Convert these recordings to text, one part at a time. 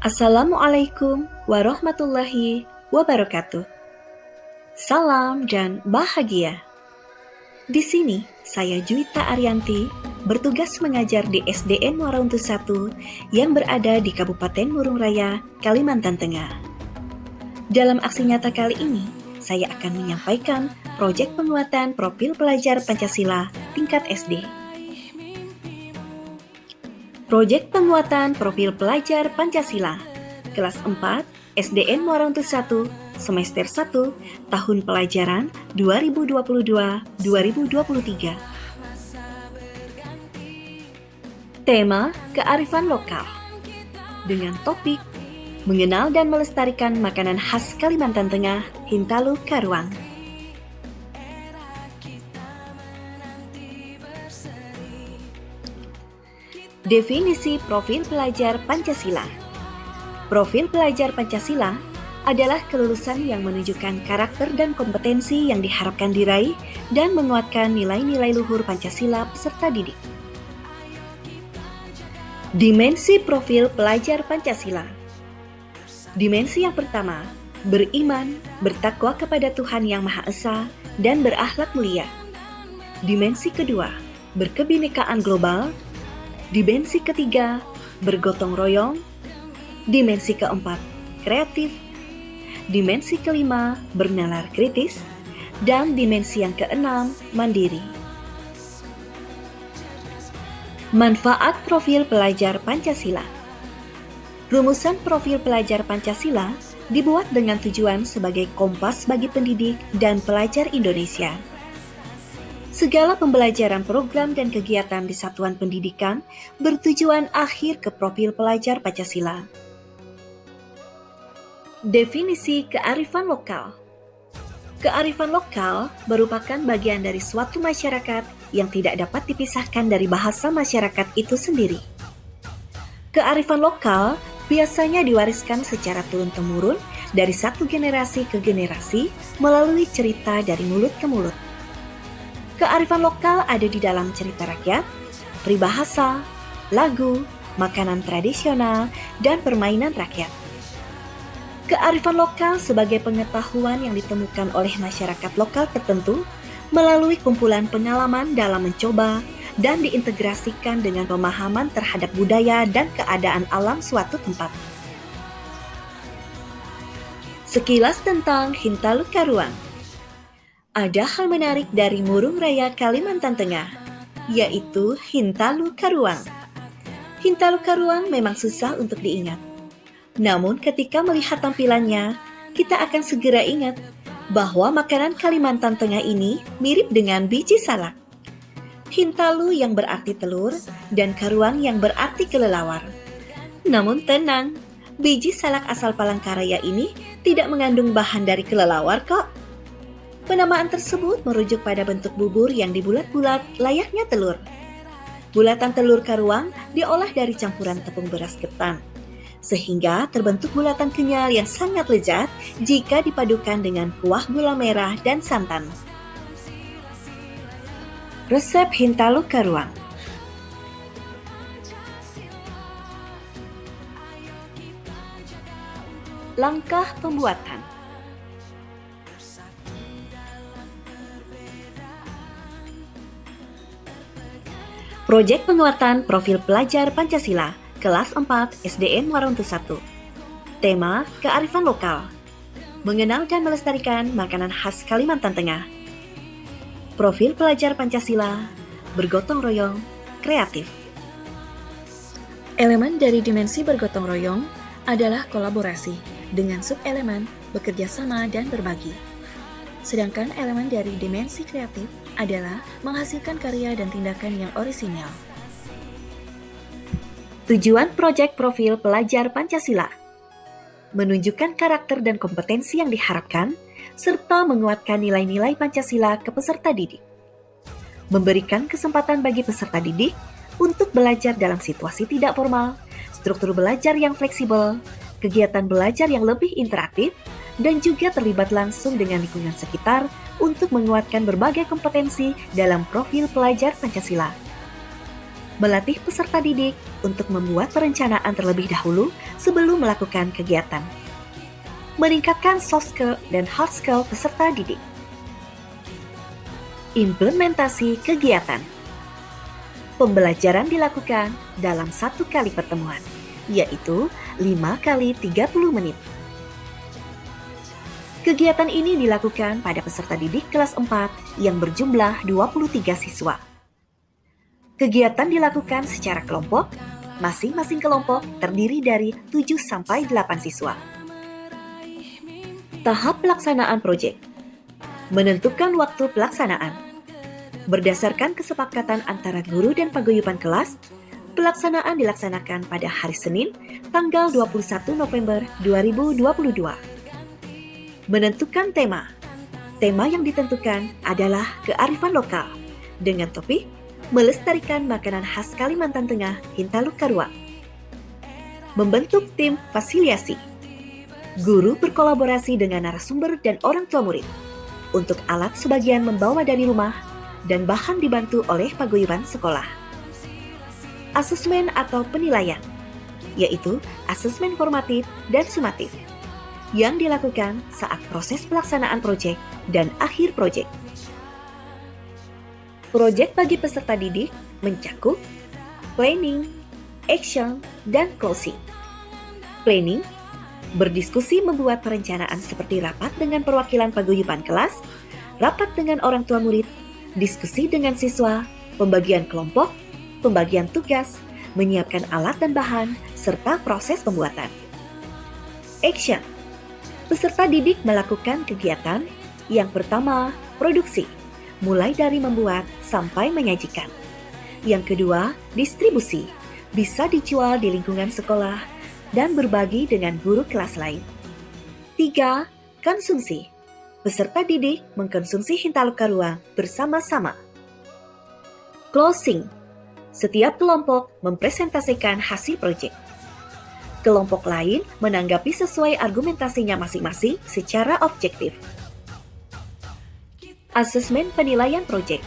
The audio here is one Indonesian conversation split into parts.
Assalamualaikum warahmatullahi wabarakatuh. Salam dan bahagia. Di sini, saya Juwita Arianti, bertugas mengajar di SDN Muara Untu 1 yang berada di Kabupaten Murung Raya, Kalimantan Tengah. Dalam aksi nyata kali ini, saya akan menyampaikan proyek penguatan profil pelajar Pancasila tingkat SD. Proyek penguatan profil pelajar Pancasila kelas 4 SDN Muara Untu 1 semester 1 tahun pelajaran 2022-2023. Tema kearifan lokal dengan topik mengenal dan melestarikan makanan khas Kalimantan Tengah, Hintalu Karuang. Definisi profil pelajar Pancasila. Profil pelajar Pancasila adalah kelulusan yang menunjukkan karakter dan kompetensi yang diharapkan diraih dan menguatkan nilai-nilai luhur Pancasila peserta didik. Dimensi profil pelajar Pancasila. Dimensi yang pertama, beriman, bertakwa kepada Tuhan Yang Maha Esa, dan berakhlak mulia. Dimensi kedua, berkebinekaan global. Dimensi ketiga, bergotong royong. Dimensi keempat, kreatif. Dimensi kelima, bernalar kritis. Dan dimensi yang keenam, mandiri. Manfaat profil pelajar Pancasila. Rumusan profil pelajar Pancasila dibuat dengan tujuan sebagai kompas bagi pendidik dan pelajar Indonesia. Segala pembelajaran program dan kegiatan di satuan pendidikan bertujuan akhir ke profil pelajar Pancasila. Definisi kearifan lokal. Kearifan lokal merupakan bagian dari suatu masyarakat yang tidak dapat dipisahkan dari bahasa masyarakat itu sendiri. Kearifan lokal biasanya diwariskan secara turun-temurun dari satu generasi ke generasi melalui cerita dari mulut ke mulut. Kearifan lokal ada di dalam cerita rakyat, peribahasa, lagu, makanan tradisional, dan permainan rakyat. Kearifan lokal sebagai pengetahuan yang ditemukan oleh masyarakat lokal tertentu melalui kumpulan pengalaman dalam mencoba dan diintegrasikan dengan pemahaman terhadap budaya dan keadaan alam suatu tempat. Sekilas tentang Hintalu Karuang. Ada hal menarik dari Murung Raya, Kalimantan Tengah, yaitu Hintalu Karuang. Hintalu Karuang memang susah untuk diingat. Namun ketika melihat tampilannya, kita akan segera ingat bahwa makanan Kalimantan Tengah ini mirip dengan biji salak. Hintalu yang berarti telur dan karuang yang berarti kelelawar. Namun tenang, biji salak asal Palangkaraya ini tidak mengandung bahan dari kelelawar kok. Penamaan tersebut merujuk pada bentuk bubur yang dibulat-bulat layaknya telur. Bulatan telur karuang diolah dari campuran tepung beras ketan, sehingga terbentuk bulatan kenyal yang sangat lezat jika dipadukan dengan kuah gula merah dan santan. Resep Hintalu Karuang. Langkah pembuatan. Proyek penguatan profil pelajar Pancasila kelas 4 SDN Muara Untu 1. Tema kearifan lokal. Mengenal dan melestarikan makanan khas Kalimantan Tengah. Profil pelajar Pancasila, bergotong royong, kreatif. Elemen dari dimensi bergotong royong adalah kolaborasi dengan sub-elemen bekerja sama dan berbagi. Sedangkan elemen dari dimensi kreatif adalah menghasilkan karya dan tindakan yang orisinal. Tujuan proyek profil pelajar Pancasila: menunjukkan karakter dan kompetensi yang diharapkan, serta menguatkan nilai-nilai Pancasila ke peserta didik. Memberikan kesempatan bagi peserta didik untuk belajar dalam situasi tidak formal, struktur belajar yang fleksibel, kegiatan belajar yang lebih interaktif, dan juga terlibat langsung dengan lingkungan sekitar untuk menguatkan berbagai kompetensi dalam profil pelajar Pancasila. Melatih peserta didik untuk membuat perencanaan terlebih dahulu sebelum melakukan kegiatan. Meningkatkan soft skill dan hard skill peserta didik. Implementasi kegiatan. Pembelajaran dilakukan dalam 1 kali pertemuan, yaitu 5 kali 30 menit. Kegiatan ini dilakukan pada peserta didik kelas 4 yang berjumlah 23 siswa. Kegiatan dilakukan secara kelompok, masing-masing kelompok terdiri dari 7-8 siswa. Tahap pelaksanaan proyek. Menentukan waktu pelaksanaan. Berdasarkan kesepakatan antara guru dan paguyuban kelas, pelaksanaan dilaksanakan pada hari Senin, tanggal 21 November 2022. Menentukan tema. Tema yang ditentukan adalah kearifan lokal, dengan topik melestarikan makanan khas Kalimantan Tengah, Hintalu Karuang. Membentuk tim fasiliasi. Guru berkolaborasi dengan narasumber dan orang tua murid. Untuk alat sebagian membawa dari rumah dan bahan dibantu oleh paguyuban sekolah. Asesmen atau penilaian, yaitu asesmen formatif dan sumatif, yang dilakukan saat proses pelaksanaan proyek dan akhir proyek. Proyek bagi peserta didik mencakup planning, action, dan closing. Planning, berdiskusi membuat perencanaan seperti rapat dengan perwakilan paguyuban kelas, rapat dengan orang tua murid, diskusi dengan siswa, pembagian kelompok, pembagian tugas, menyiapkan alat dan bahan, serta proses pembuatan. Action, peserta didik melakukan kegiatan yang pertama, produksi, mulai dari membuat sampai menyajikan. Yang kedua, distribusi, bisa dijual di lingkungan sekolah dan berbagi dengan guru kelas lain. 3. Konsumsi, peserta didik mengkonsumsi Hintalu Karuang bersama-sama. Closing, setiap kelompok mempresentasikan hasil proyek. Kelompok lain menanggapi sesuai argumentasinya masing-masing secara objektif. Asesmen penilaian proyek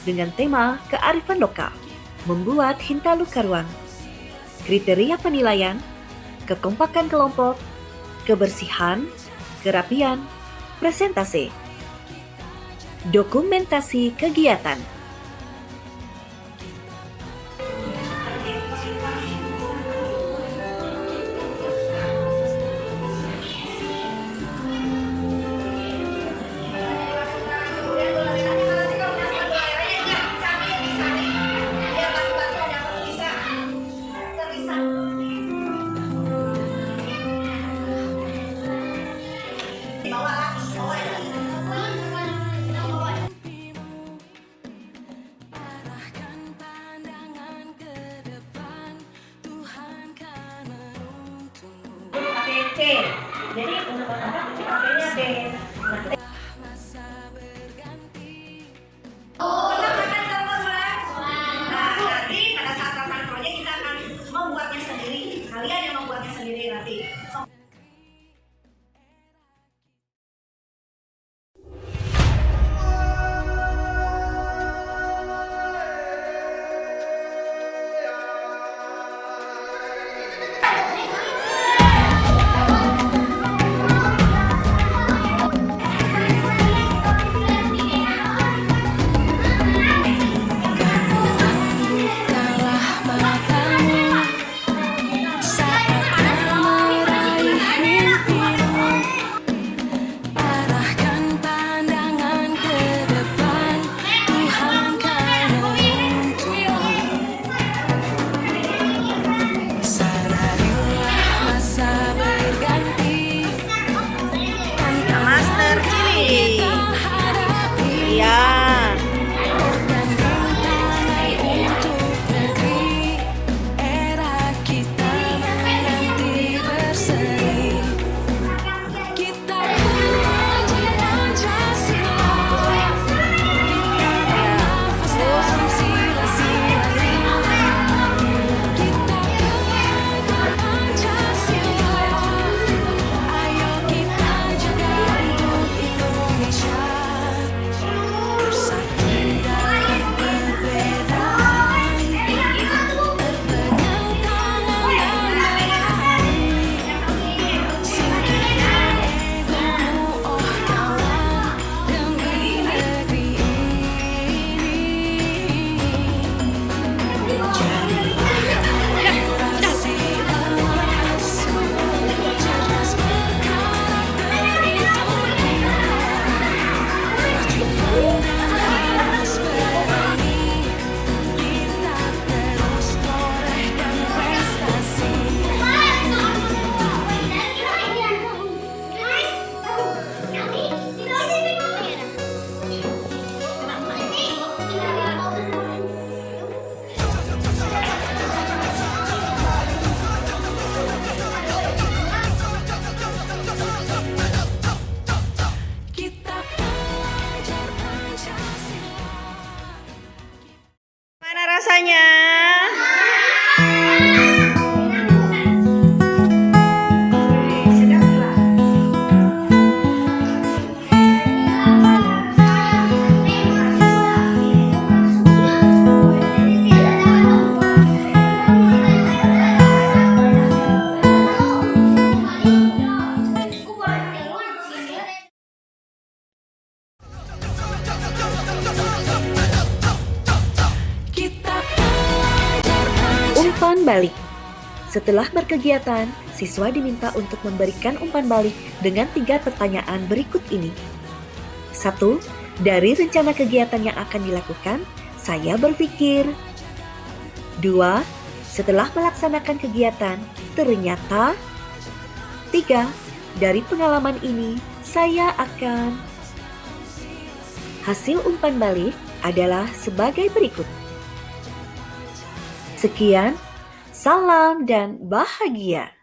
dengan tema kearifan lokal, membuat Hintalu Karuang. Kriteria penilaian, kekompakan kelompok, kebersihan, kerapian, presentasi. Dokumentasi kegiatan. C. Jadi untuk otak pakainya B. Nanti pada saat pelaksanaan proyek kita akan membuatnya sendiri. Kalian yang membuatnya sendiri nanti. Setelah berkegiatan, siswa diminta untuk memberikan umpan balik dengan 3 pertanyaan berikut ini. 1. Dari rencana kegiatan yang akan dilakukan, saya berpikir. 2. Setelah melaksanakan kegiatan, ternyata. 3. Dari pengalaman ini, saya akan. Hasil umpan balik adalah sebagai berikut. Sekian, salam dan bahagia.